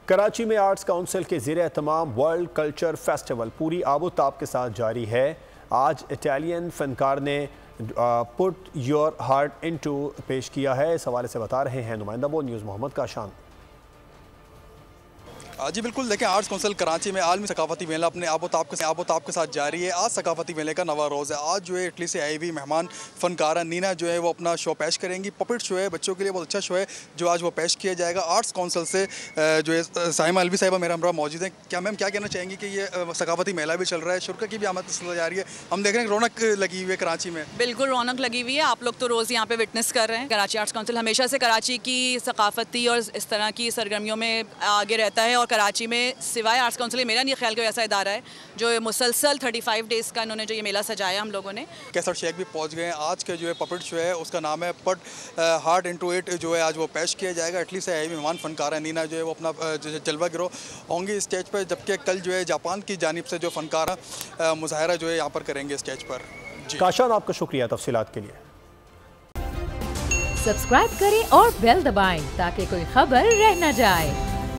कराची में arts council के ज़ेर एहतमाम वर्ल्ड कल्चर फेस्टिवल पूरी आबोताब के साथ जारी है। आज इटालियन फनकार ने पुट योर हार्ट इनटू पेश किया है। इस हवाले से बता रहे हैं नुमाइंदा बोल न्यूज़ मोहम्मद काशान। जी बिल्कुल, देखें आर्ट्स काउंसिल कराची में आलमी सकाफती मेला अपने आबोताब के साथ जारी है। आज सकाफती मेले का नवा रोज़ है। आज जो है इटली से आई हुई मेहमान फनकारा नीना जो है वो अपना शो पेश करेंगी। पपेट शो है, बच्चों के लिए बहुत अच्छा शो है जो आज वो पेश किया जाएगा। आर्ट्स काउंसिल से जो है साइमा अलवी साहिबा मेरा हमरा मौजूद है। क्या मैम क्या कहना चाहेंगी कि ये सकाफती मेला भी चल रहा है, शुरा की भी आमद जा रही है, हम देख रहे हैं रौनक लगी हुई है कराची में? बिल्कुल रौनक लगी हुई है, आप लोग तो रोज़ यहाँ पे विटनेस कर रहे हैं। कराची आर्ट्स काउंसिल हमेशा से कराची की सकाफती और इस तरह की सरगर्मियों में आगे रहता है और कराची में सिवाय आर्ट्स काउंसिल मेरा नहीं ख्याल कोई ऐसा इदारा है जो मुसलसल 35 डेज़ का इन्होंने जो ये मेला सजाया हम लोगों ने। कैसर शेख भी पहुंच गए हैं। आज के जो है पपेट शो है उसका नाम है पुट हार्ट इनटू इट, जो है आज वो पेश किया जाएगा। इटली से आई मेहमान फनकार नीना जो है वो अपना जलवा गिरो होंगी स्टेज पर, जबकि कल जो है जापान की जानिब से जो फनकार मुजाहरा जो है यहाँ पर करेंगे स्टेज पर। जी काशान, आपका शुक्रिया तफसीलात के लिए। सब्सक्राइब करें और बेल दबाएं ताकि कोई खबर रह न जाए।